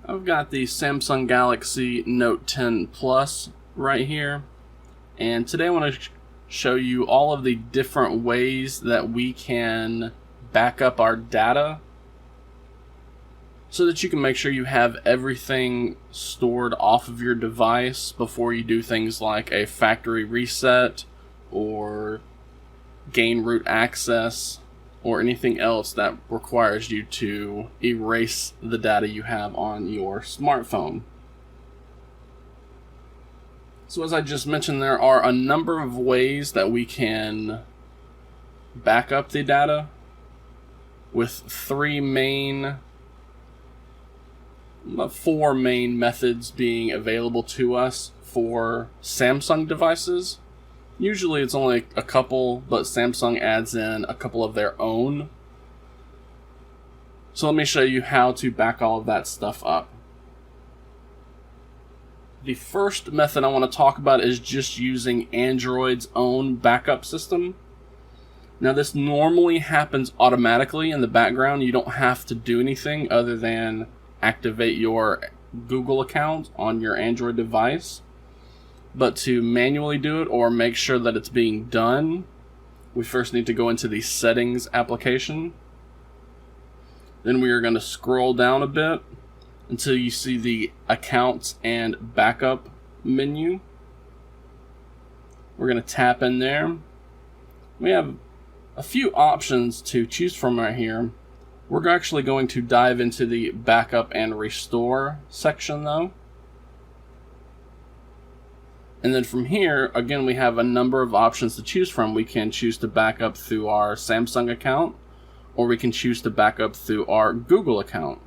I've got the Samsung Galaxy Note 10 Plus right here, and today I want to show you all of the different ways that we can back up our data so that you can make sure you have everything stored off of your device before you do things like a factory reset or gain root access or anything else that requires you to erase the data you have on your smartphone. So as I just mentioned, there are a number of ways that we can back up the data, with four main methods being available to us for Samsung devices. Usually it's only a couple, but Samsung adds in a couple of their own. So let me show you how to back all of that stuff up. The first method I want to talk about is just using Android's own backup system. Now this normally happens automatically in the background. You don't have to do anything other than activate your Google account on your Android device. But to manually do it or make sure that it's being done, we first need to go into the Settings application. Then we are going to scroll down a bit until you see the Accounts and Backup menu. We're going to tap in there. We have a few options to choose from right here. We're actually going to dive into the Backup and Restore section though. And then from here, again, we have a number of options to choose from. We can choose to back up through our Samsung account, or we can choose to back up through our Google account.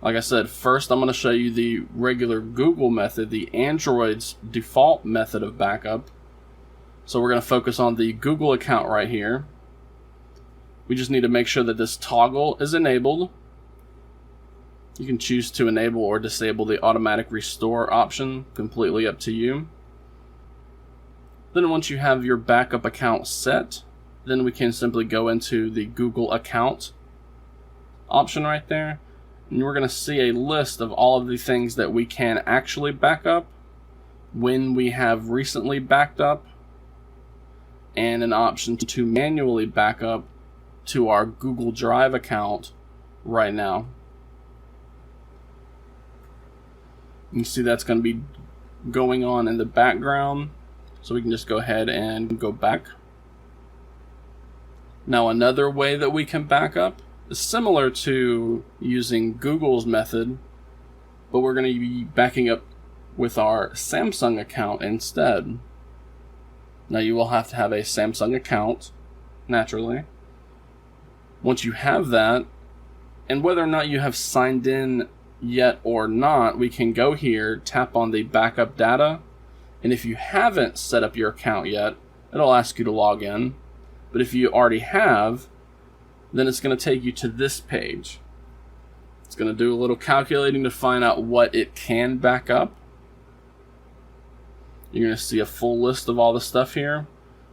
Like I said, first I'm going to show you the regular Google method, the Android's default method of backup. So we're going to focus on the Google account right here. We just need to make sure that this toggle is enabled. You can choose to enable or disable the automatic restore option, completely up to you. Then once you have your backup account set, then we can simply go into the Google account option right there. And we're going to see a list of all of the things that we can actually back up, when we have recently backed up, and an option to manually back up to our Google Drive account right now. You see that's going to be going on in the background, so we can just go ahead and go back. Now another way that we can back up is similar to using Google's method, but we're going to be backing up with our Samsung account instead. Now you will have to have a Samsung account, naturally. Once you have that, and whether or not you have signed in yet or not, we can go here, tap on the backup data, and if you haven't set up your account yet, it'll ask you to log in. But if you already have, then it's going to take you to this page. It's going to do a little calculating to find out what it can back up. You're going to see a full list of all the stuff here.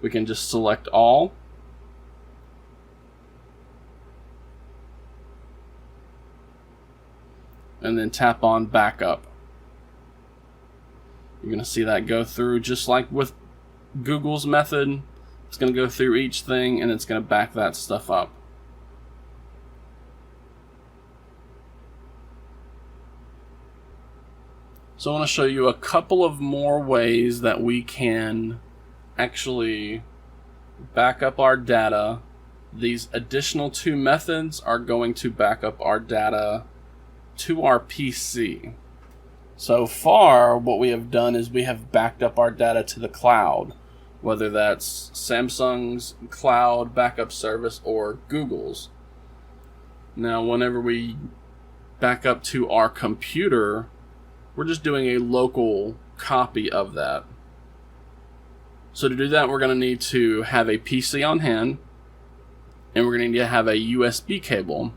We can just select all. And then tap on backup. You're going to see that go through just like with Google's method. It's going to go through each thing and it's going to back that stuff up. So I want to show you a couple of more ways that we can actually back up our data. These additional two methods are going to back up our data to our PC. So far, what we have done is we have backed up our data to the cloud, whether that's Samsung's cloud backup service or Google's. Now, whenever we back up to our computer, we're just doing a local copy of that. So to do that, we're going to need to have a PC on hand, and we're going to need to have a USB cable.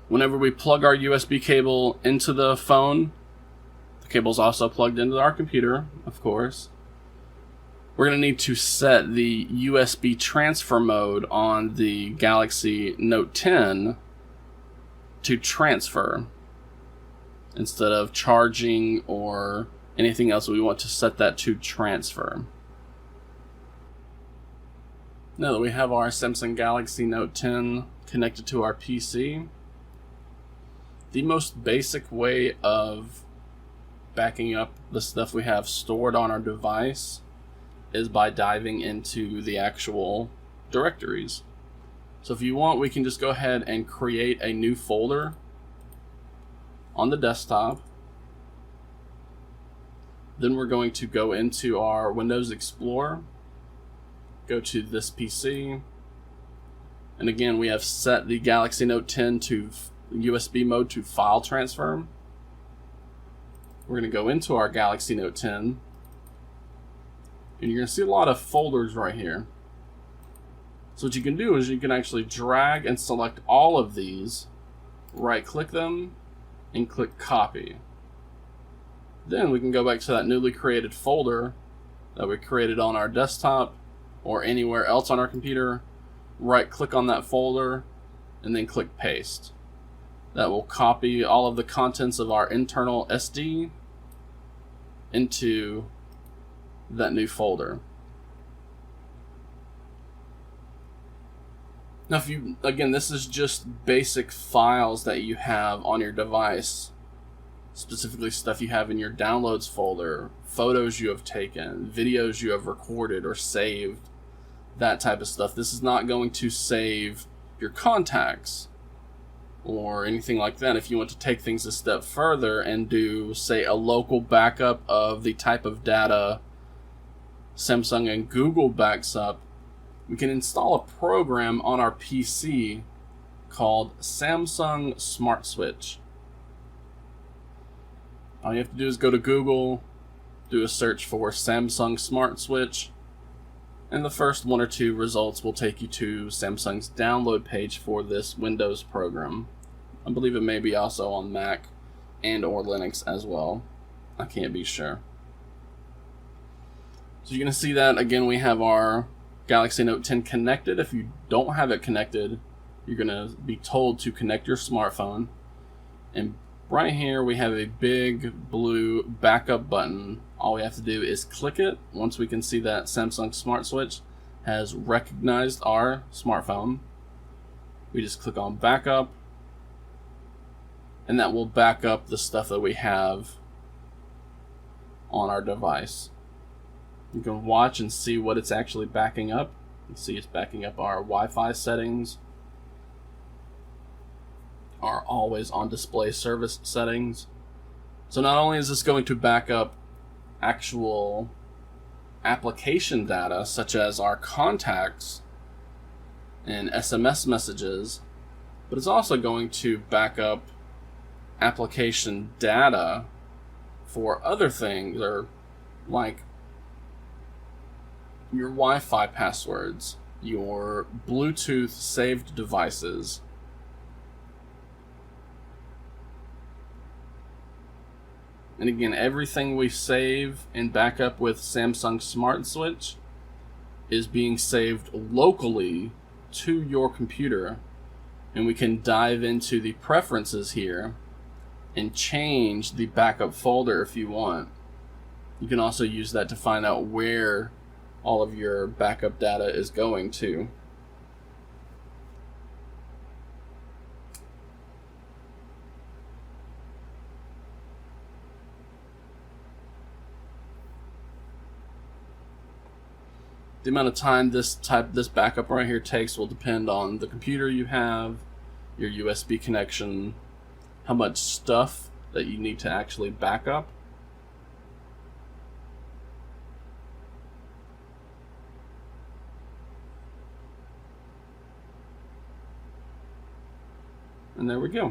Whenever we plug our USB cable into the phone, the cable is also plugged into our computer, of course. We're going to need to set the USB transfer mode on the Galaxy Note 10 to transfer instead of charging or anything else. We want to set that to transfer. Now that we have our Samsung Galaxy Note 10 connected to our PC, the most basic way of backing up the stuff we have stored on our device is by diving into the actual directories. So if you want, we can just go ahead and create a new folder on the desktop. Then we're going to go into our Windows Explorer, go to this PC, and again we have set the Galaxy Note 10 to USB mode to file transfer. We're going to go into our Galaxy Note 10, and you're going to see a lot of folders right here. So what you can do is you can actually drag and select all of these, right click them, and click copy. Then we can go back to that newly created folder that we created on our desktop or anywhere else on our computer, right click on that folder, and then click paste. That will copy all of the contents of our internal SD into that new folder. Now, again, this is just basic files that you have on your device, specifically stuff you have in your downloads folder, photos you have taken, videos you have recorded or saved, that type of stuff. This is not going to save your contacts or anything like that. If you want to take things a step further and do, say, a local backup of the type of data Samsung and Google backs up, we can install a program on our PC called Samsung Smart Switch. All you have to do is go to Google, do a search for Samsung Smart Switch, and the first one or two results will take you to Samsung's download page for this Windows program. I believe it may be also on Mac and or Linux as well. I can't be sure. So you're going to see that, again, we have our Galaxy Note 10 connected. If you don't have it connected, you're going to be told to connect your smartphone. And right here we have a big blue backup button. All we have to do is click it. Once we can see that Samsung Smart Switch has recognized our smartphone, we just click on backup, and that will back up the stuff that we have on our device. You can watch and see what it's actually backing up. You can see it's backing up our Wi-Fi settings, our always on display service settings. So not only is this going to back up actual application data such as our contacts and SMS messages, but it's also going to back up application data for other things, or like your Wi-Fi passwords, your Bluetooth saved devices, and again, everything we save and back up with Samsung Smart Switch is being saved locally to your computer, and we can dive into the preferences here and change the backup folder if you want. You can also use that to find out where all of your backup data is going to. The amount of time this backup right here takes will depend on the computer you have, your USB connection, how much stuff that you need to actually back up. And there we go.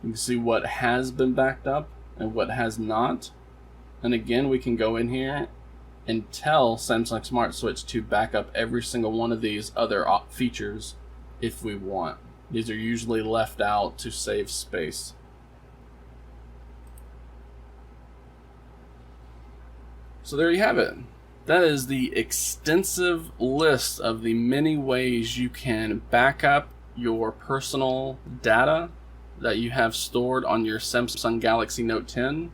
You can see what has been backed up and what has not. And again, we can go in here and tell Samsung Smart Switch to back up every single one of these other features if we want. These are usually left out to save space. So there you have it. That is the extensive list of the many ways you can back up your personal data that you have stored on your Samsung Galaxy Note 10,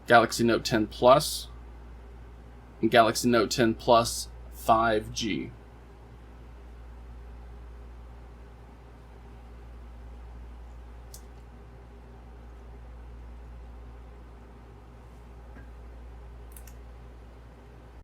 Galaxy Note 10 Plus, and Galaxy Note 10 Plus 5G.